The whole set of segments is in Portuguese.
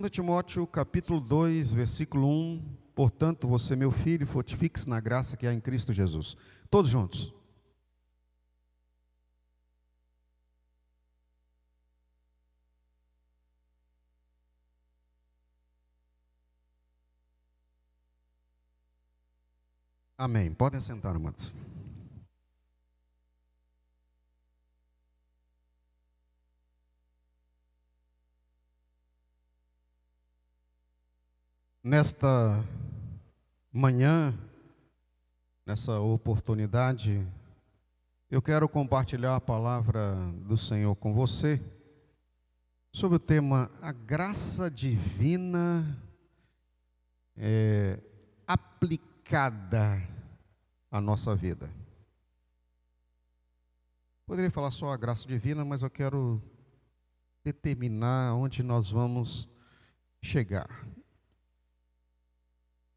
2 Timóteo capítulo 2, versículo 1. Portanto, você, meu filho, fortifique-se na graça que há em Cristo Jesus. Todos juntos. Amém. Podem sentar, amados. Nesta manhã, nessa oportunidade, eu quero compartilhar a palavra do Senhor com você sobre o tema a graça divina aplicada à nossa vida. Poderia falar só a graça divina, mas eu quero determinar onde nós vamos chegar.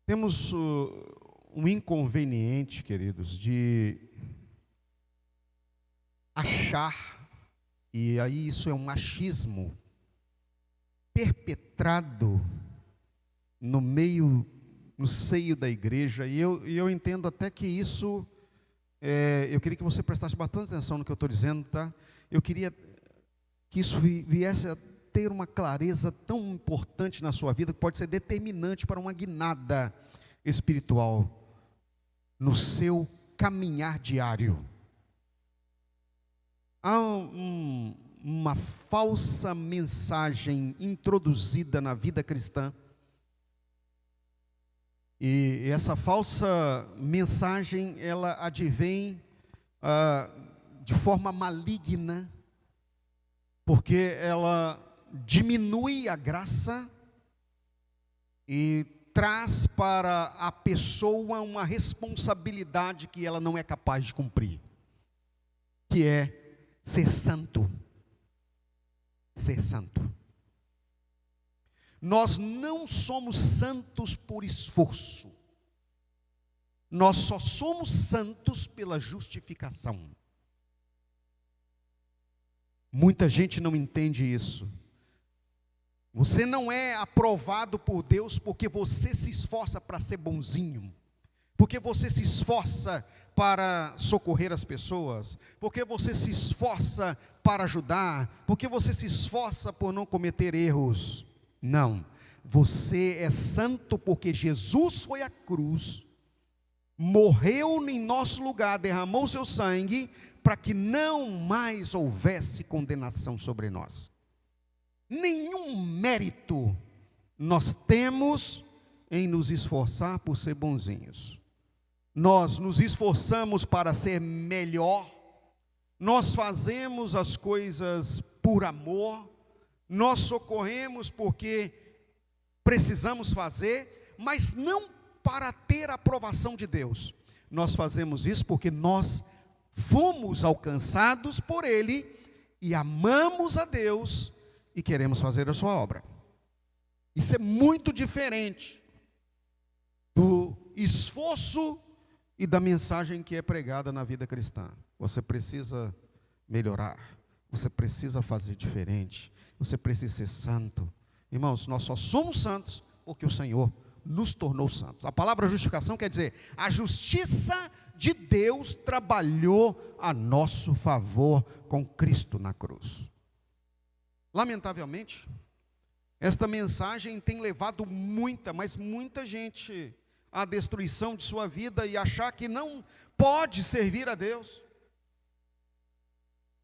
Temos um inconveniente, queridos, de achar, e aí isso é um machismo perpetrado no seio da igreja, e eu entendo até que isso, eu queria que você prestasse bastante atenção no que eu estou dizendo, tá? Eu queria que isso viesse a ter uma clareza tão importante na sua vida, que pode ser determinante para uma guinada espiritual no seu caminhar diário. Há uma falsa mensagem introduzida na vida cristã, e essa falsa mensagem, ela advém de forma maligna, porque ela diminui a graça e traz para a pessoa uma responsabilidade que ela não é capaz de cumprir, que é ser santo. Ser santo. Nós não somos santos por esforço, nós só somos santos pela justificação. Muita gente não entende isso. Você não é aprovado por Deus porque você se esforça para ser bonzinho, porque você se esforça para socorrer as pessoas, porque você se esforça para ajudar, porque você se esforça por não cometer erros. Não, você é santo porque Jesus foi à cruz, morreu em nosso lugar, derramou seu sangue, para que não mais houvesse condenação sobre nós. Nenhum mérito nós temos em nos esforçar por ser bonzinhos. Nós nos esforçamos para ser melhor, nós fazemos as coisas por amor, nós socorremos porque precisamos fazer, mas não para ter a aprovação de Deus. Nós fazemos isso porque nós fomos alcançados por Ele e amamos a Deus e queremos fazer a sua obra. Isso é muito diferente do esforço e da mensagem que é pregada na vida cristã. Você precisa melhorar, você precisa fazer diferente, você precisa ser santo. Irmãos, nós só somos santos porque o Senhor nos tornou santos. A palavra justificação quer dizer, a justiça de Deus trabalhou a nosso favor com Cristo na cruz. Lamentavelmente, esta mensagem tem levado mas muita gente à destruição de sua vida e achar que não pode servir a Deus,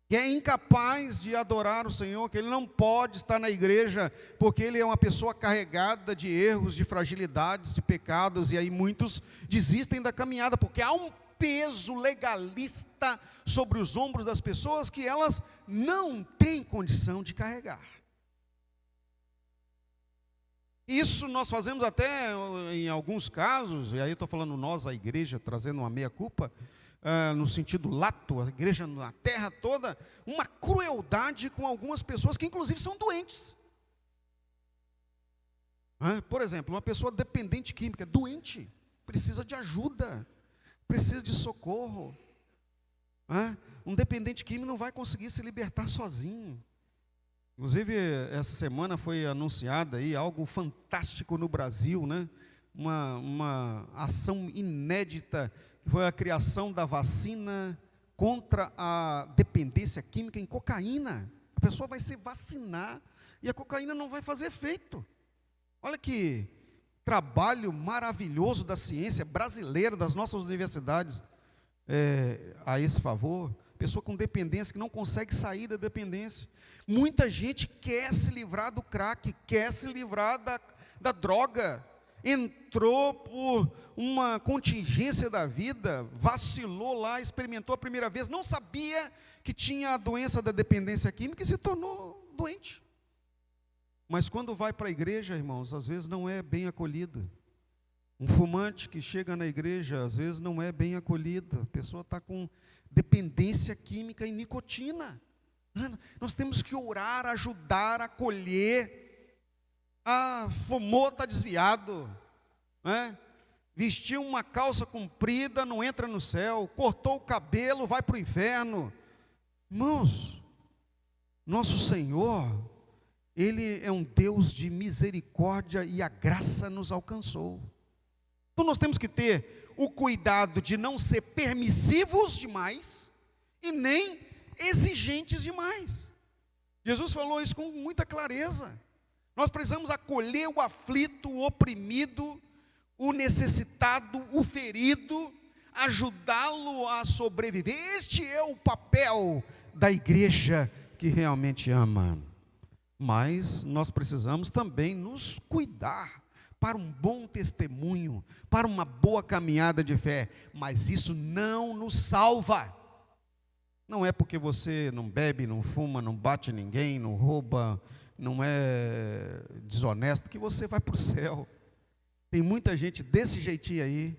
que é incapaz de adorar o Senhor, que ele não pode estar na igreja, porque ele é uma pessoa carregada de erros, de fragilidades, de pecados, e aí muitos desistem da caminhada, porque há um peso legalista sobre os ombros das pessoas que elas não têm condição de carregar. Isso nós fazemos até em alguns casos, e aí eu estou falando nós, a igreja, trazendo uma meia-culpa, no sentido lato, a igreja na terra toda, uma crueldade com algumas pessoas que inclusive são doentes. Por exemplo, uma pessoa dependente química, doente, precisa de ajuda, precisa de socorro. Um dependente químico não vai conseguir se libertar sozinho. Inclusive, essa semana foi anunciada aí algo fantástico no Brasil, né? Uma ação inédita, que foi a criação da vacina contra a dependência química em cocaína. A pessoa vai se vacinar e a cocaína não vai fazer efeito. Olha que trabalho maravilhoso da ciência brasileira, das nossas universidades, a esse favor. Pessoa com dependência que não consegue sair da dependência. Muita gente quer se livrar do crack, quer se livrar da droga. Entrou por uma contingência da vida, vacilou lá, experimentou a primeira vez, não sabia que tinha a doença da dependência química e se tornou doente. Mas quando vai para a igreja, irmãos, às vezes não é bem acolhido. Um fumante que chega na igreja, às vezes não é bem acolhido. A pessoa está com dependência química e nicotina. Nós temos que orar, ajudar, acolher. Fumou, está desviado, né? Vestiu uma calça comprida, não entra no céu. Cortou o cabelo, vai para o inferno. Irmãos, nosso Senhor, Ele é um Deus de misericórdia e a graça nos alcançou. Então nós temos que ter o cuidado de não ser permissivos demais e nem exigentes demais. Jesus falou isso com muita clareza. Nós precisamos acolher o aflito, o oprimido, o necessitado, o ferido, ajudá-lo a sobreviver. Este é o papel da igreja que realmente ama. Mas nós precisamos também nos cuidar para um bom testemunho, para uma boa caminhada de fé. Mas isso não nos salva. Não é porque você não bebe, não fuma, não bate ninguém, não rouba, não é desonesto, que você vai para o céu. Tem muita gente desse jeitinho aí,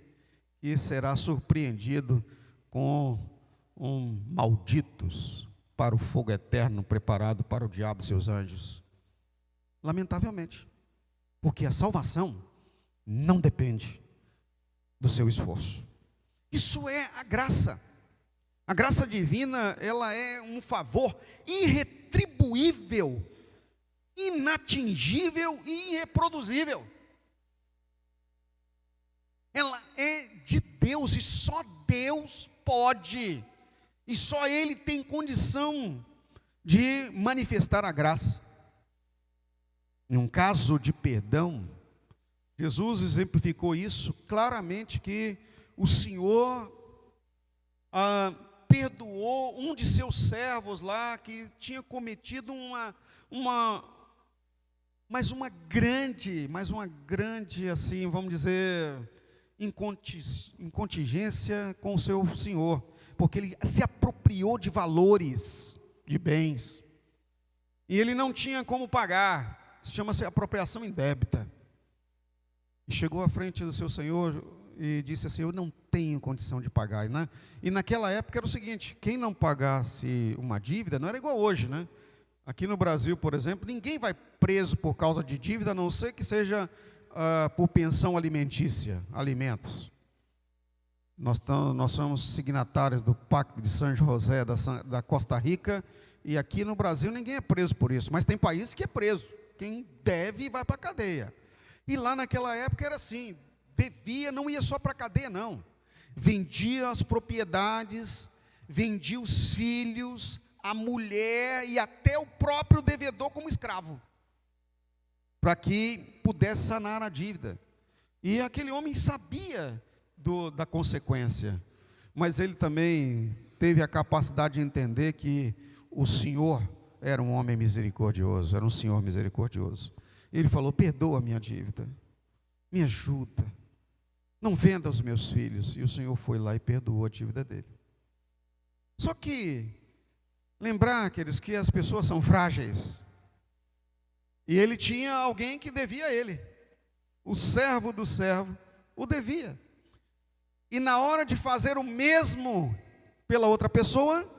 que será surpreendido com malditos para o fogo eterno preparado para o diabo e seus anjos. Lamentavelmente. Porque a salvação não depende do seu esforço. Isso é a graça. A graça divina, ela é um favor irretribuível, inatingível e irreproduzível. Ela é de Deus e só Deus pode, e só Ele tem condição de manifestar a graça. Em um caso de perdão, Jesus exemplificou isso claramente, que o Senhor perdoou um de seus servos lá, que tinha cometido uma grande, assim, vamos dizer, incontingência com o seu senhor, porque ele se apropriou de valores, de bens, e ele não tinha como pagar. Isso chama-se apropriação indébita. E chegou à frente do seu senhor e disse assim: eu não tenho condição de pagar, né? E naquela época era o seguinte: quem não pagasse uma dívida, não era igual hoje, né? Aqui no Brasil, por exemplo, ninguém vai preso por causa de dívida, a não ser que seja por pensão alimentícia, alimentos. Nós somos signatários do Pacto de São José da Costa Rica, e aqui no Brasil ninguém é preso por isso, mas tem países que é preso. Quem deve vai para a cadeia. E lá naquela época era assim, devia, não ia só para a cadeia não, vendia as propriedades, vendia os filhos, a mulher e até o próprio devedor como escravo, para que pudesse sanar a dívida. E aquele homem sabia da consequência, mas ele também teve a capacidade de entender que o Senhor era um homem misericordioso, era um Senhor misericordioso. Ele falou: perdoa a minha dívida, me ajuda, não venda os meus filhos. E o Senhor foi lá e perdoou a dívida dele. Só que lembrar, aqueles que as pessoas são frágeis, e ele tinha alguém que devia a ele, o servo do servo o devia, e na hora de fazer o mesmo pela outra pessoa,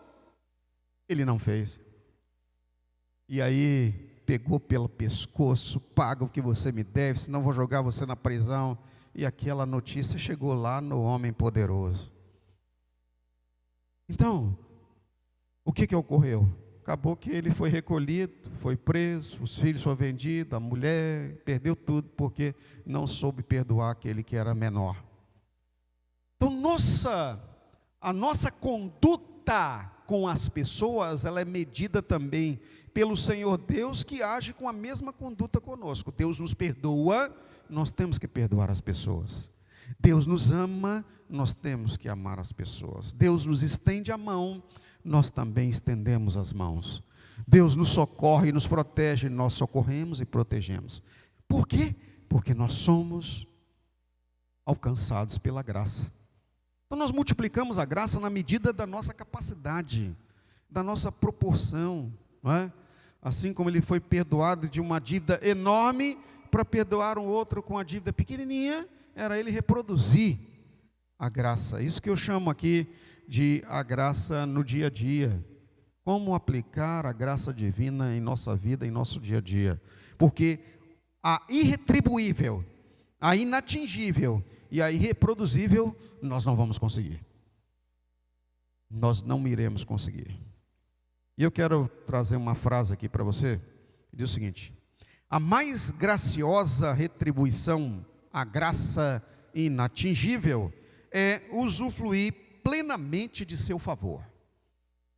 ele não fez. E aí pegou pelo pescoço: paga o que você me deve, senão vou jogar você na prisão. E aquela notícia chegou lá no homem poderoso. Então, o que ocorreu? acabou que ele foi recolhido, foi preso, os filhos foram vendidos, a mulher perdeu tudo, porque não soube perdoar aquele que era menor. Então, a nossa conduta com as pessoas, ela é medida também pelo Senhor Deus, que age com a mesma conduta conosco. Deus nos perdoa, nós temos que perdoar as pessoas. Deus nos ama, nós temos que amar as pessoas. Deus nos estende a mão, nós também estendemos as mãos. Deus nos socorre e nos protege, nós socorremos e protegemos. Por quê? Porque nós somos alcançados pela graça. Então nós multiplicamos a graça na medida da nossa capacidade, da nossa proporção, não é? Assim como ele foi perdoado de uma dívida enorme, para perdoar um outro com a dívida pequenininha, era ele reproduzir a graça. Isso que eu chamo aqui de a graça no dia a dia. Como aplicar a graça divina em nossa vida, em nosso dia a dia. Porque a irretribuível, a inatingível e a irreproduzível, nós não vamos conseguir. Nós não iremos conseguir. E eu quero trazer uma frase aqui para você, que diz o seguinte: a mais graciosa retribuição, a graça inatingível, é usufruir plenamente de seu favor.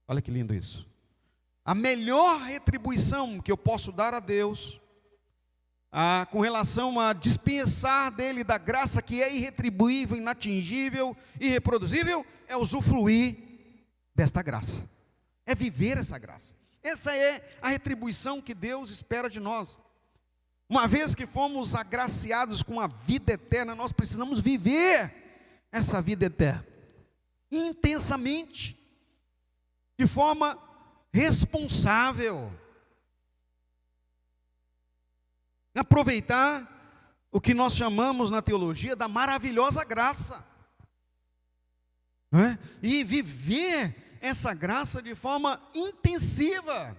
Olha que lindo isso. A melhor retribuição que eu posso dar a Deus, com relação a dispensar dele da graça que é irretribuível, inatingível, irreproduzível, é usufruir desta graça, é viver essa graça. Essa é a retribuição que Deus espera de nós. Uma vez que fomos agraciados com a vida eterna, nós precisamos viver essa vida eterna intensamente, de forma responsável. Aproveitar o que nós chamamos na teologia da maravilhosa graça, não é? E viver essa graça de forma intensiva.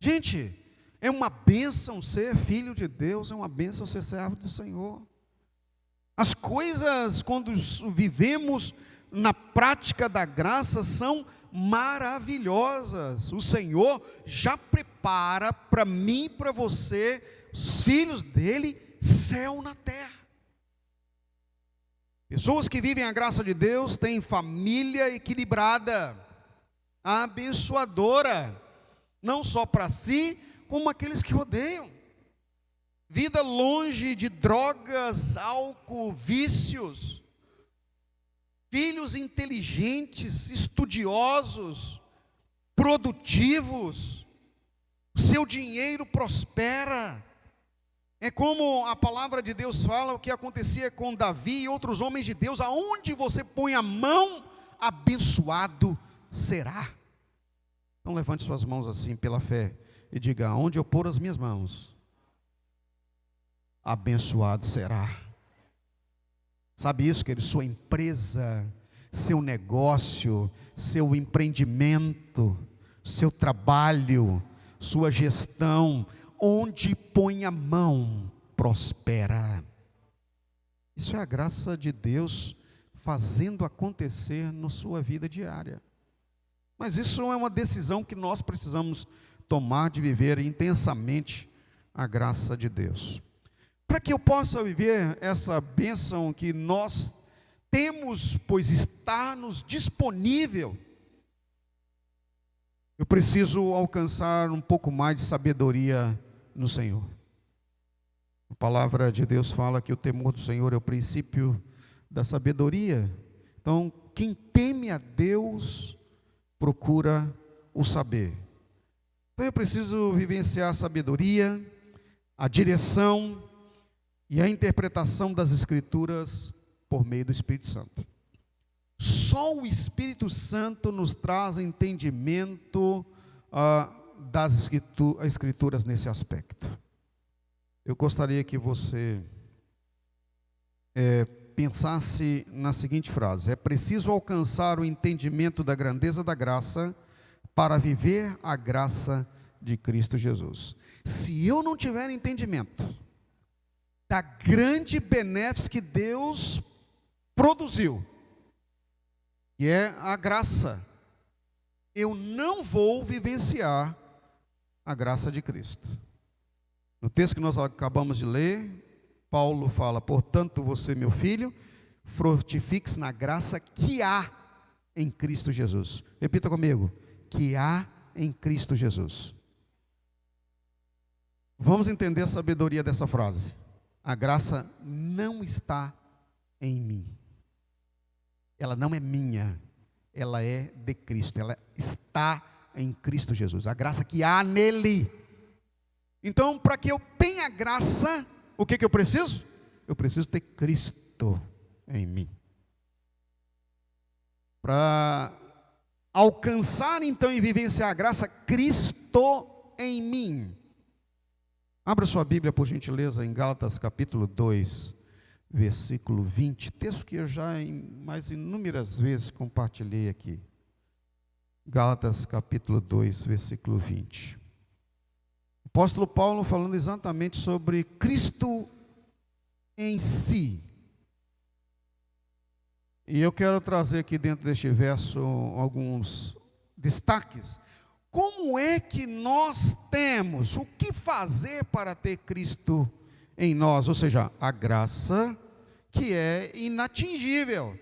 Gente, é uma bênção ser filho de Deus, é uma bênção ser servo do Senhor. As coisas, quando vivemos na prática da graça, são maravilhosas. O Senhor já prepara para mim e para você, os filhos dele, céu na terra. Pessoas que vivem a graça de Deus têm família equilibrada, abençoadora, não só para si, como aqueles que rodeiam. Vida longe de drogas, álcool, vícios. Filhos inteligentes, estudiosos, produtivos. O seu dinheiro prospera. É como a palavra de Deus fala, o que acontecia com Davi e outros homens de Deus: aonde você põe a mão, abençoado será. Então levante suas mãos assim pela fé e diga: aonde eu pôr as minhas mãos, abençoado será. Sabe isso, querido? Sua empresa, seu negócio, seu empreendimento, seu trabalho, sua gestão, onde põe a mão, prospera. Isso é a graça de Deus fazendo acontecer na sua vida diária. Mas isso é uma decisão que nós precisamos tomar, de viver intensamente a graça de Deus. Para que eu possa viver essa bênção que nós temos, pois está-nos disponível, eu preciso alcançar um pouco mais de sabedoria no Senhor. A palavra de Deus fala que o temor do Senhor é o princípio da sabedoria. Então, quem teme a Deus procura o saber. Então eu preciso vivenciar a sabedoria, a direção e a interpretação das Escrituras por meio do Espírito Santo. Só o Espírito Santo nos traz entendimento das Escrituras nesse aspecto. Eu gostaria que você pensasse na seguinte frase: é preciso alcançar o entendimento da grandeza da graça para viver a graça de Cristo Jesus. Se eu não tiver entendimento da grande benéfica que Deus produziu, que é a graça, eu não vou vivenciar a graça de Cristo. No texto que nós acabamos de ler, Paulo fala: portanto, você, meu filho, frutifique-se na graça que há em Cristo Jesus. Repita comigo: que há em Cristo Jesus. Vamos entender a sabedoria dessa frase. A graça não está em mim. Ela não é minha, ela é de Cristo, ela está em Cristo Jesus. A graça que há nele. Então, para que eu tenha graça, o que eu preciso? Eu preciso ter Cristo em mim. Para alcançar então e vivenciar a graça, Cristo em mim. Abra sua Bíblia, por gentileza, em Gálatas capítulo 2, versículo 20. Texto que eu já mais inúmeras vezes compartilhei aqui. Gálatas capítulo 2, versículo 20. O apóstolo Paulo falando exatamente sobre Cristo em si. E eu quero trazer aqui dentro deste verso alguns destaques. Como é que nós temos, o que fazer para ter Cristo em nós? Ou seja, a graça que é inatingível.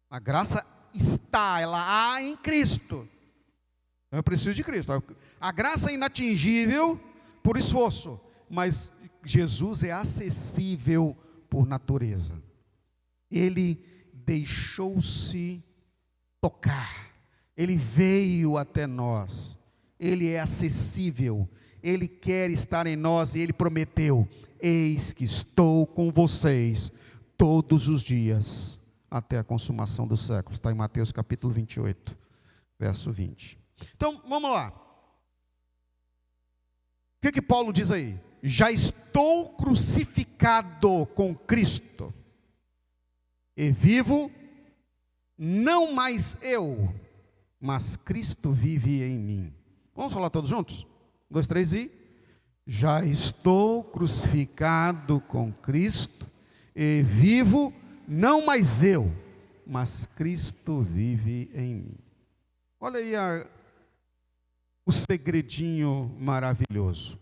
A graça está, ela há em Cristo. Eu preciso de Cristo. A graça é inatingível por esforço, mas Jesus é acessível por natureza. Ele deixou-se tocar, ele veio até nós, ele é acessível, ele quer estar em nós e ele prometeu: eis que estou com vocês todos os dias até a consumação dos séculos. Está em Mateus capítulo 28, verso 20. Então, vamos lá. O que Paulo diz aí? Já estou crucificado com Cristo, e vivo, não mais eu, mas Cristo vive em mim. Vamos falar todos juntos? 1, 2, 3 e... Já estou crucificado com Cristo, e vivo, não mais eu, mas Cristo vive em mim. Olha aí o segredinho maravilhoso.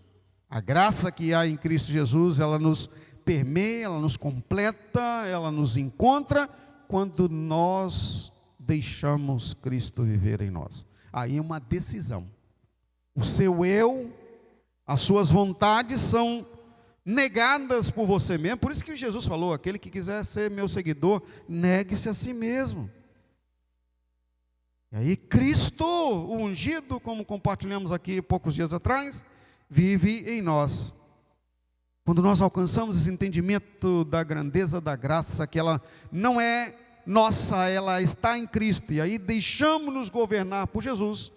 A graça que há em Cristo Jesus, ela nos permeia, ela nos completa, ela nos encontra quando nós deixamos Cristo viver em nós. Aí é uma decisão. O seu eu, as suas vontades são negadas por você mesmo. Por isso que Jesus falou: aquele que quiser ser meu seguidor, negue-se a si mesmo. E aí Cristo, o ungido, como compartilhamos aqui poucos dias atrás, vive em nós. Quando nós alcançamos esse entendimento da grandeza da graça, que ela não é nossa, ela está em Cristo, e aí deixamos-nos governar por Jesus,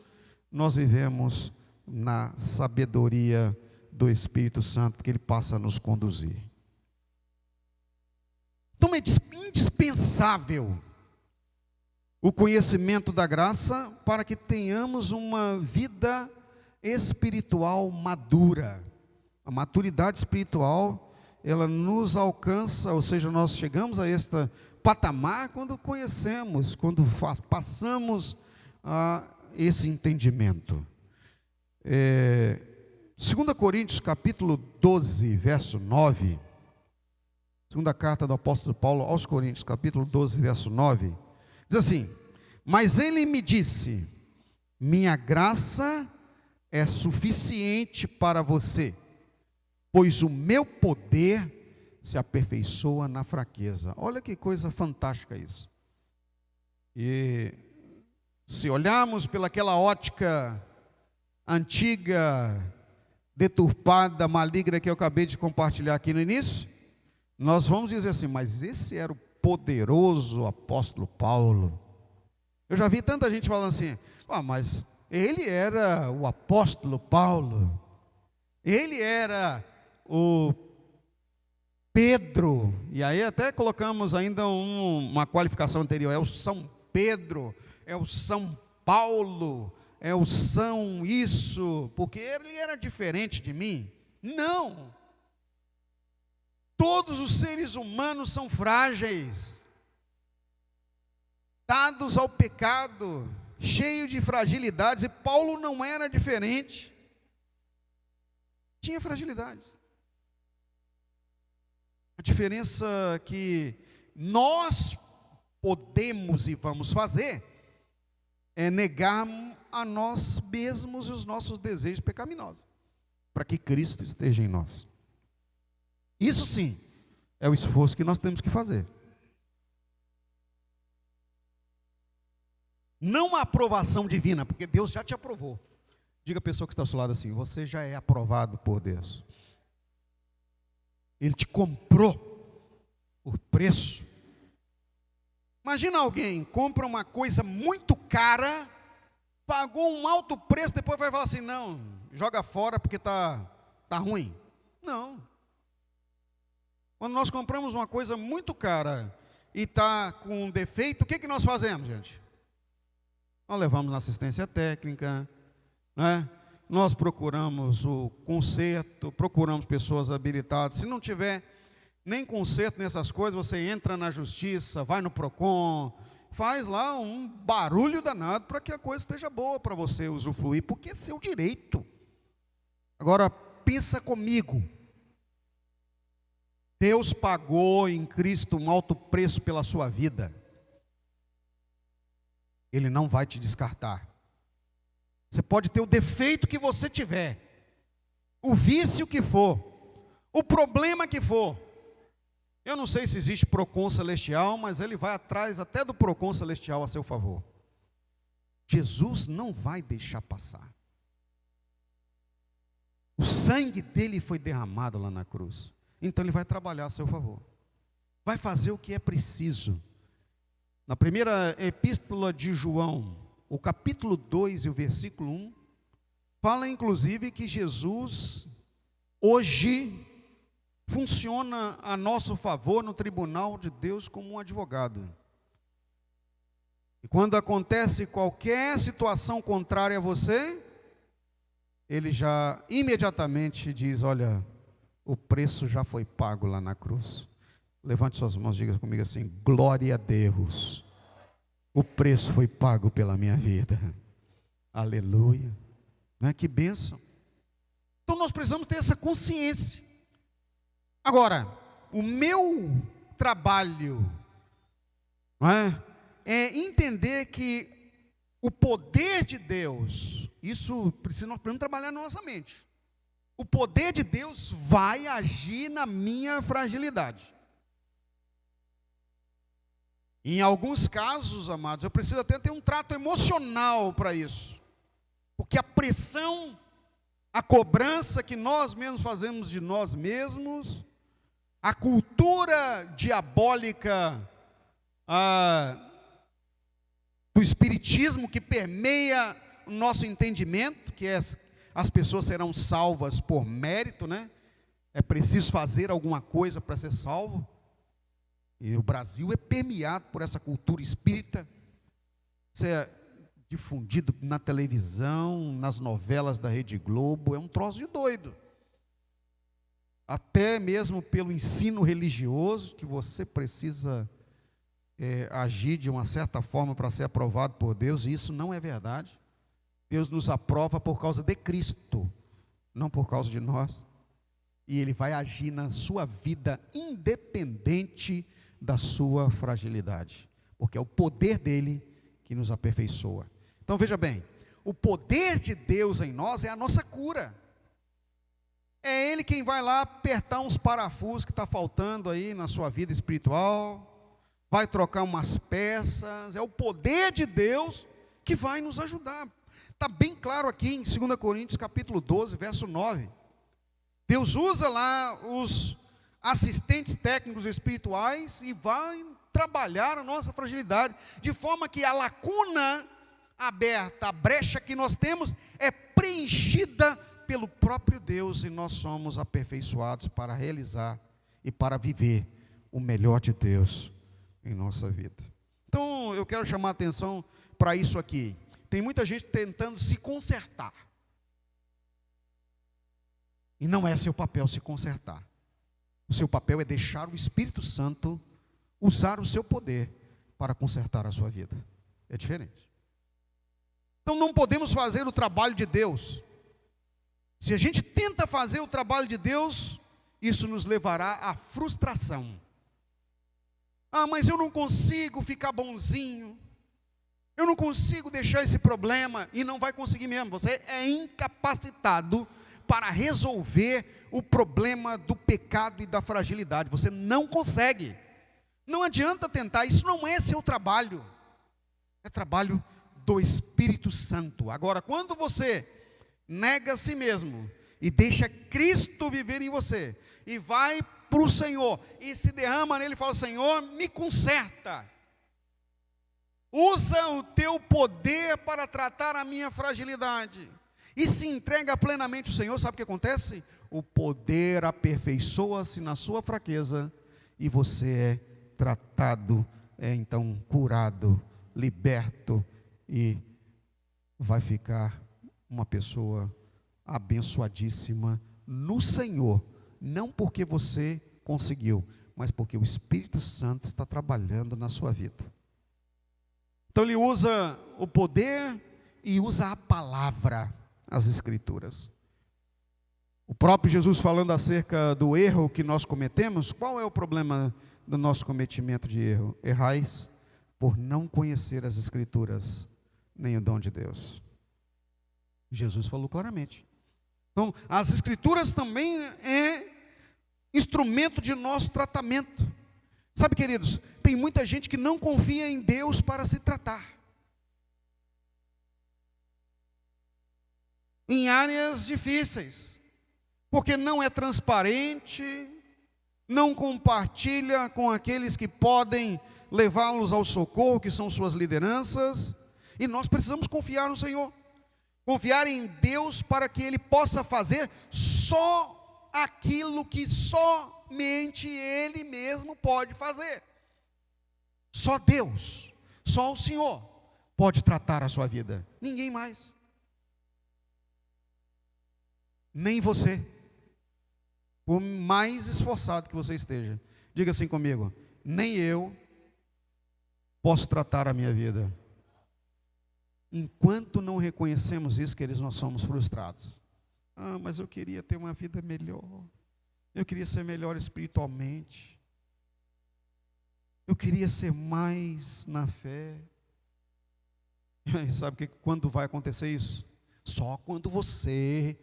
nós vivemos na sabedoria do Espírito Santo, porque Ele passa a nos conduzir. Então é indispensável o conhecimento da graça para que tenhamos uma vida espiritual madura. A maturidade espiritual, ela nos alcança, ou seja, nós chegamos a este patamar quando conhecemos, quando passamos a esse entendimento. 2 Coríntios capítulo 12, verso 9, segunda carta do apóstolo Paulo aos Coríntios, capítulo 12, verso 9, diz assim: mas ele me disse, minha graça é suficiente para você, pois o meu poder se aperfeiçoa na fraqueza. Olha que coisa fantástica isso. E se olharmos pelaquela ótica antiga, deturpada, maligna que eu acabei de compartilhar aqui no início, nós vamos dizer assim: mas esse era o poderoso apóstolo Paulo. Eu já vi tanta gente falando assim: mas ele era o apóstolo Paulo, ele era o Pedro, e aí até colocamos ainda uma qualificação anterior: é o São Pedro, é o São Paulo, é o São isso, porque ele era diferente de mim. Não, todos os seres humanos são frágeis, dados ao pecado, cheio de fragilidades, e Paulo não era diferente. Tinha fragilidades. A diferença que nós podemos e vamos fazer é negar a nós mesmos e os nossos desejos pecaminosos, para que Cristo esteja em nós. Isso sim é o esforço que nós temos que fazer. Não a aprovação divina, porque Deus já te aprovou. Diga a pessoa que está ao seu lado assim: você já é aprovado por Deus. Ele te comprou por preço. Imagina alguém compra uma coisa muito cara, pagou um alto preço, depois vai falar assim: não, joga fora porque tá ruim. Não. Quando nós compramos uma coisa muito cara e está com um defeito, o que nós fazemos, gente? Nós levamos na assistência técnica, né? Nós procuramos o conserto, procuramos pessoas habilitadas. Se não tiver nem conserto nessas coisas, você entra na justiça, vai no Procon, faz lá um barulho danado para que a coisa esteja boa para você usufruir, porque é seu direito. Agora, pensa comigo. Deus pagou em Cristo um alto preço pela sua vida. Ele não vai te descartar. Você pode ter o defeito que você tiver, o vício que for, o problema que for. Eu não sei se existe Procon celestial, mas ele vai atrás até do Procon celestial a seu favor. Jesus não vai deixar passar. O sangue dele foi derramado lá na cruz. Então ele vai trabalhar a seu favor. Vai fazer o que é preciso. Na primeira epístola de João, o capítulo 2 e o versículo 1, fala inclusive que Jesus hoje funciona a nosso favor no tribunal de Deus como um advogado. E quando acontece qualquer situação contrária a você, ele já imediatamente diz: olha, o preço já foi pago lá na cruz. Levante suas mãos e diga comigo assim: glória a Deus, o preço foi pago pela minha vida. Aleluia, não é? Que bênção. Então nós precisamos ter essa consciência. Agora, o meu trabalho, não é entender que o poder de Deus, isso precisa, nós precisamos trabalhar na nossa mente. O poder de Deus vai agir na minha fragilidade. Em alguns casos, amados, eu preciso até ter um trato emocional para isso. Porque a pressão, a cobrança que nós mesmos fazemos de nós mesmos, a cultura diabólica do espiritismo que permeia o nosso entendimento, que é as pessoas serão salvas por mérito, né? É preciso fazer alguma coisa para ser salvo. E o Brasil é permeado por essa cultura espírita. Isso é difundido na televisão, nas novelas da Rede Globo. É um troço de doido. Até mesmo pelo ensino religioso, que você precisa agir de uma certa forma para ser aprovado por Deus. E isso não é verdade. Deus nos aprova por causa de Cristo, não por causa de nós. E Ele vai agir na sua vida independente da sua fragilidade, porque é o poder dele que nos aperfeiçoa. Então veja bem, o poder de Deus em nós é a nossa cura. É Ele quem vai lá apertar uns parafusos que está faltando aí na sua vida espiritual, vai trocar umas peças. É o poder de Deus que vai nos ajudar. Está bem claro aqui em 2 Coríntios capítulo 12, verso 9. Deus usa lá os assistentes técnicos espirituais e vai trabalhar a nossa fragilidade, de forma que a lacuna aberta, a brecha que nós temos, é preenchida pelo próprio Deus, e nós somos aperfeiçoados para realizar e para viver o melhor de Deus em nossa vida. Então eu quero chamar a atenção para isso aqui. Tem muita gente tentando se consertar, e não é seu papel se consertar. O seu papel é deixar o Espírito Santo usar o seu poder para consertar a sua vida. É diferente. Então não podemos fazer o trabalho de Deus. Se a gente tenta fazer o trabalho de Deus, isso nos levará à frustração. Ah, mas eu não consigo ficar bonzinho. Eu não consigo deixar esse problema. E não vai conseguir mesmo. Você é incapacitado para resolver o problema do pecado e da fragilidade. Você não consegue. Não adianta tentar. Isso não é seu trabalho. É trabalho do Espírito Santo. Agora, quando você nega a si mesmo e deixa Cristo viver em você, e vai para o Senhor, e se derrama nele e fala: Senhor, me conserta, usa o teu poder para tratar a minha fragilidade, e se entrega plenamente ao Senhor, sabe o que acontece? O poder aperfeiçoa-se na sua fraqueza, e você é tratado, então curado, liberto, e vai ficar uma pessoa abençoadíssima no Senhor, não porque você conseguiu, mas porque o Espírito Santo está trabalhando na sua vida. Então ele usa o poder e usa a palavra, as Escrituras. O próprio Jesus falando acerca do erro que nós cometemos. Qual é o problema do nosso cometimento de erro? Errais por não conhecer as Escrituras, nem o dom de Deus. Jesus falou claramente. Então, as Escrituras também é instrumento de nosso tratamento. Sabe, queridos, tem muita gente que não confia em Deus para se tratar. Em áreas difíceis. Porque não é transparente, não compartilha com aqueles que podem levá-los ao socorro, que são suas lideranças. E nós precisamos confiar no Senhor. Confiar em Deus para que Ele possa fazer só aquilo que somente Ele mesmo pode fazer. Só Deus, só o Senhor pode tratar a sua vida. Ninguém mais. Nem você. Por mais esforçado que você esteja. Diga assim comigo: nem eu posso tratar a minha vida. Enquanto não reconhecemos isso, queridos, nós somos frustrados. Ah, mas eu queria ter uma vida melhor. Eu queria ser melhor espiritualmente. Eu queria ser mais na fé. Sabe que quando vai acontecer isso? Só quando você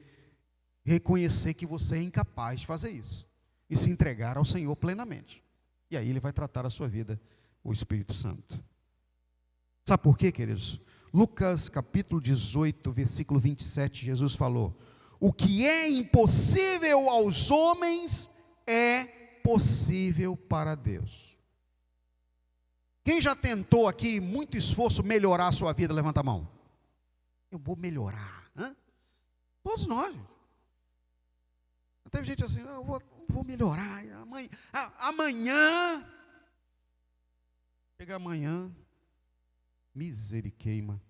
reconhecer que você é incapaz de fazer isso e se entregar ao Senhor plenamente. E aí Ele vai tratar a sua vida, o Espírito Santo. Sabe por quê, queridos? Lucas capítulo 18, versículo 27, Jesus falou: o que é impossível aos homens é possível para Deus. Quem já tentou aqui, muito esforço, melhorar a sua vida? Levanta a mão. Eu vou melhorar. Hã? Todos nós. Teve gente assim: eu vou melhorar. Amanhã. Chega amanhã. Misericórdia,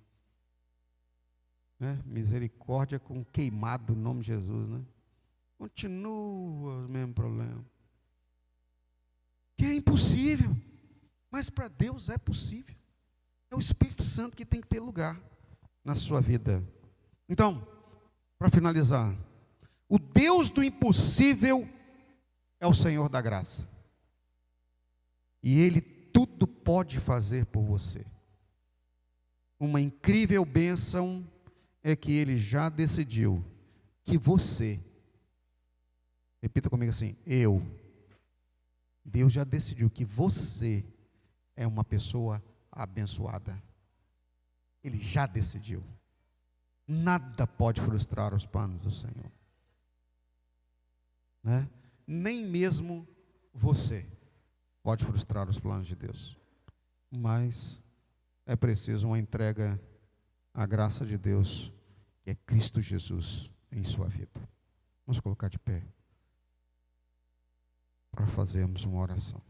né? Misericórdia com queimado no nome de Jesus, né? Continua o mesmo problema. Que é impossível, mas para Deus é possível. É o Espírito Santo que tem que ter lugar na sua vida. Então, para finalizar, o Deus do impossível é o Senhor da graça. E Ele tudo pode fazer por você. Uma incrível bênção é que Ele já decidiu que você, repita comigo assim, Deus já decidiu que você é uma pessoa abençoada. Ele já decidiu. Nada pode frustrar os planos do Senhor, né? Nem mesmo você pode frustrar os planos de Deus. Mas é preciso uma entrega à graça de Deus, que é Cristo Jesus em sua vida. Vamos colocar de pé para fazermos uma oração.